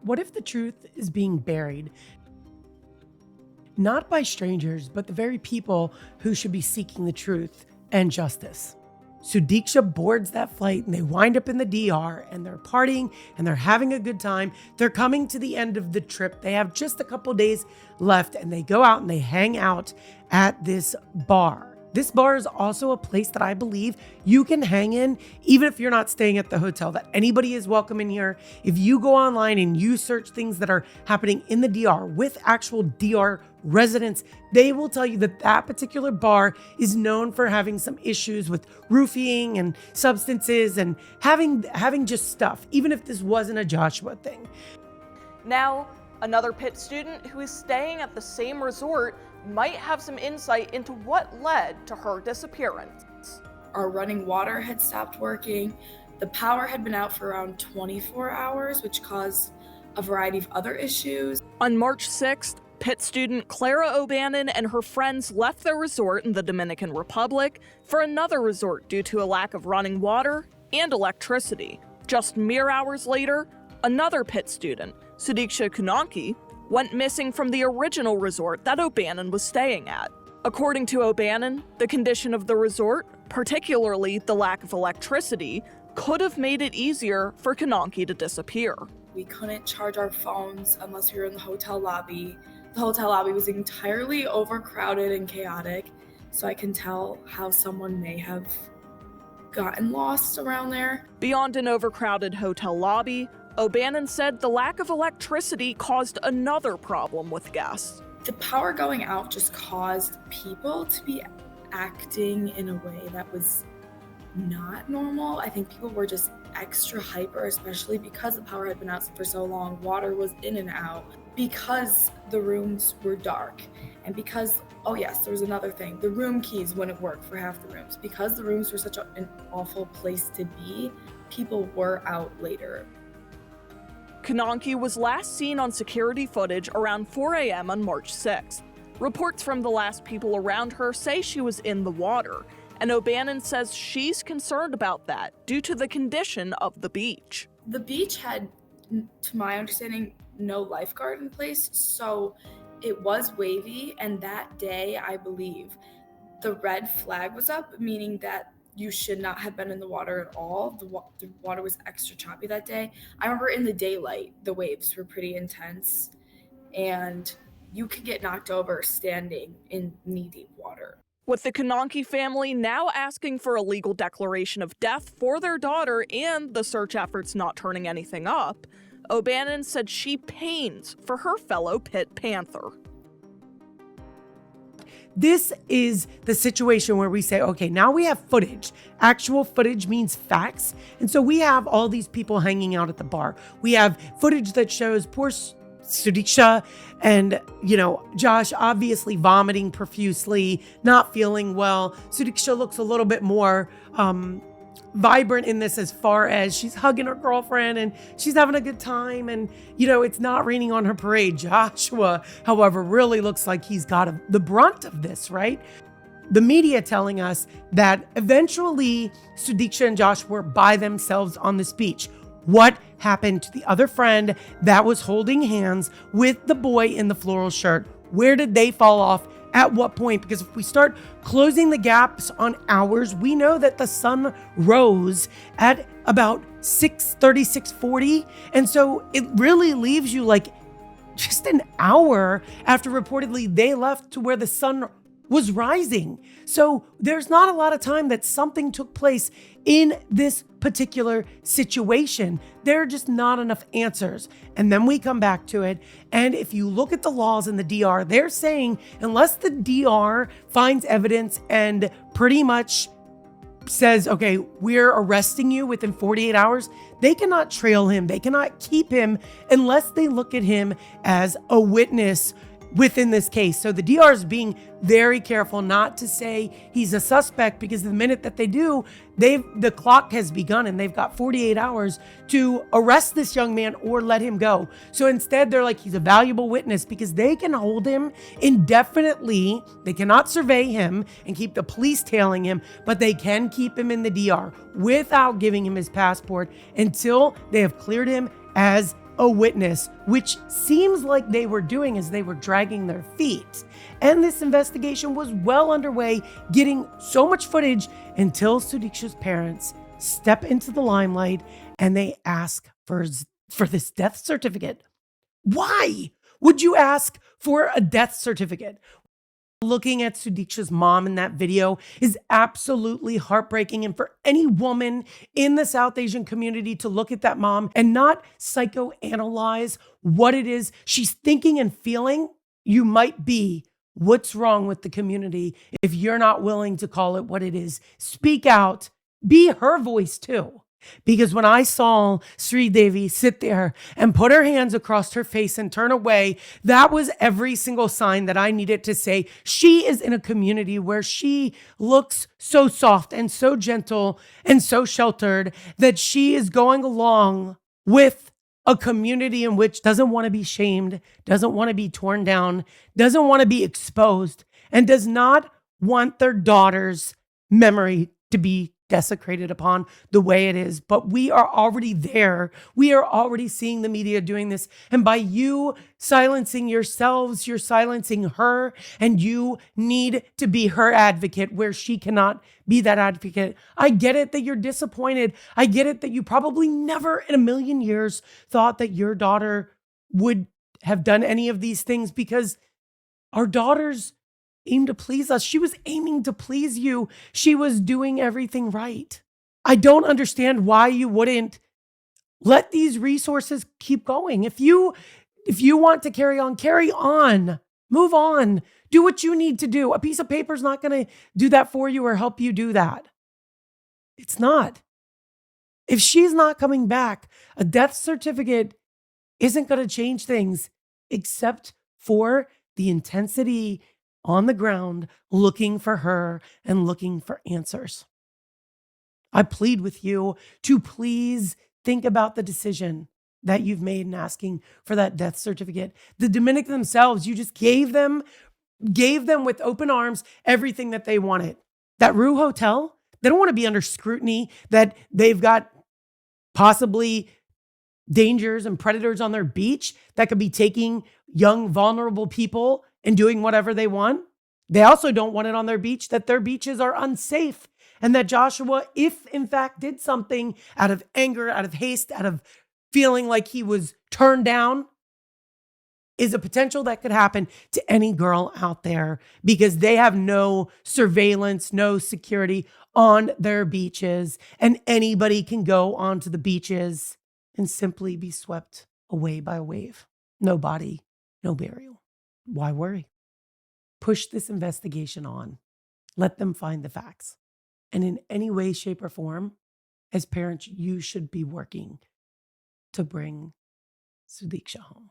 What if the truth is being buried? Not by strangers, but the very people who should be seeking the truth and justice. Sudiksha boards that flight and they wind up in the DR and they're partying and they're having a good time. They're coming to the end of the trip. They have just a couple days left and they go out and they hang out at this bar. This bar is also a place that I believe you can hang in, even if you're not staying at the hotel, that anybody is welcome in here. If you go online and you search things that are happening in the DR with actual DR residents, they will tell you that that particular bar is known for having some issues with roofing and substances and having just stuff, even if this wasn't a Joshua thing. Now, another Pitt student who is staying at the same resort might have some insight into what led to her disappearance. Our running water had stopped working. The power had been out for around 24 hours, which caused a variety of other issues. On March 6th, Pitt student Clara O'Bannon and her friends left their resort in the Dominican Republic for another resort due to a lack of running water and electricity. Just mere hours later, another Pitt student, Sudiksha Konanki, went missing from the original resort that O'Bannon was staying at. According to O'Bannon, the condition of the resort, particularly the lack of electricity, could have made it easier for Konanki to disappear. We couldn't charge our phones unless we were in the hotel lobby. The hotel lobby was entirely overcrowded and chaotic, so I can tell how someone may have gotten lost around there. Beyond an overcrowded hotel lobby, O'Bannon said the lack of electricity caused another problem with guests. The power going out just caused people to be acting in a way that was not normal. I think people were just extra hyper, especially because the power had been out for so long. Water was in and out. Because the rooms were dark, and because, oh yes, there was another thing. The room keys wouldn't work for half the rooms. Because the rooms were such an awful place to be, people were out later. Konanki was last seen on security footage around 4 a.m. on March 6th. Reports from the last people around her say she was in the water, and O'Bannon says she's concerned about that due to the condition of the beach. The beach had, to my understanding, no lifeguard in place, so it was wavy, and that day, I believe, the red flag was up, meaning that you should not have been in the water at all. The water was extra choppy that day. I remember in the daylight, the waves were pretty intense, and you could get knocked over standing in knee-deep water. With the Konanki family now asking for a legal declaration of death for their daughter and the search efforts not turning anything up, O'Bannon said she pains for her fellow Pitt Panther. This is the situation where we say, okay, now we have footage. Actual footage means facts. And so we have all these people hanging out at the bar. We have footage that shows poor Sudiksha and, Josh obviously vomiting profusely, not feeling well. Sudiksha looks a little bit more vibrant in this as far as she's hugging her girlfriend and she's having a good time, and it's not raining on her parade. Joshua, however, really looks like he's got the brunt of this, right? The media telling us that eventually Sudiksha and Josh were by themselves on this beach. What happened to the other friend that was holding hands with the boy in the floral shirt? Where did they fall off? At what point? Because if we start closing the gaps on hours, we know that the sun rose at about 6:30, 6:40. And so it really leaves you like just an hour after reportedly they left to where the sun was rising. So there's not a lot of time that something took place in this particular situation. There are just not enough answers. And then we come back to it. And if you look at the laws in the DR, they're saying unless the DR finds evidence and pretty much says, okay, we're arresting you within 48 hours, they cannot trail him. They cannot keep him unless they look at him as a witness within this case. So the DR is being very careful not to say he's a suspect, because the minute that they do, the clock has begun and they've got 48 hours to arrest this young man or let him go. So instead they're like, he's a valuable witness because they can hold him indefinitely. They cannot survey him and keep the police tailing him, but they can keep him in the DR without giving him his passport until they have cleared him as a witness, which seems like they were doing as they were dragging their feet. And this investigation was well underway, getting so much footage until Sudiksha's parents step into the limelight and they ask for this death certificate. Why would you ask for a death certificate? Looking at Sudiksha's mom in that video is absolutely heartbreaking. And for any woman in the South Asian community to look at that mom and not psychoanalyze what it is she's thinking and feeling, you might be what's wrong with the community if you're not willing to call it what it is. Speak out. Be her voice too. Because when I saw Sri Devi sit there and put her hands across her face and turn away, that was every single sign that I needed to say she is in a community where she looks so soft and so gentle and so sheltered that she is going along with a community in which doesn't want to be shamed, doesn't want to be torn down, doesn't want to be exposed, and does not want their daughter's memory to be desecrated upon the way it is. But we are already there. We are already seeing the media doing this. And by you silencing yourselves, you're silencing her, and you need to be her advocate where she cannot be that advocate. I get it that you're disappointed. I get it that you probably never in a million years thought that your daughter would have done any of these things, because our daughters aim to please us. She was aiming to please you. She was doing everything right. I don't understand why you wouldn't let these resources keep going. If you want to carry on, move on, do what you need to do. A piece of paper is not going to do that for you or help you do that. It's not. If she's not coming back, a death certificate isn't going to change things except for the intensity on the ground, looking for her and looking for answers. I plead with you to please think about the decision that you've made in asking for that death certificate. The Dominican themselves, you just gave them with open arms everything that they wanted. That Riu Hotel, they don't want to be under scrutiny that they've got possibly dangers and predators on their beach that could be taking young, vulnerable people and doing whatever they want. They also don't want it on their beach that their beaches are unsafe, and that Joshua, if in fact did something out of anger, out of haste, out of feeling like he was turned down, is a potential that could happen to any girl out there, because they have no surveillance, no security on their beaches, and anybody can go onto the beaches and simply be swept away by a wave. No body, no burial. Why worry? Push this investigation on. Let them find the facts. And in any way, shape, or form, as parents, you should be working to bring Sudiksha home.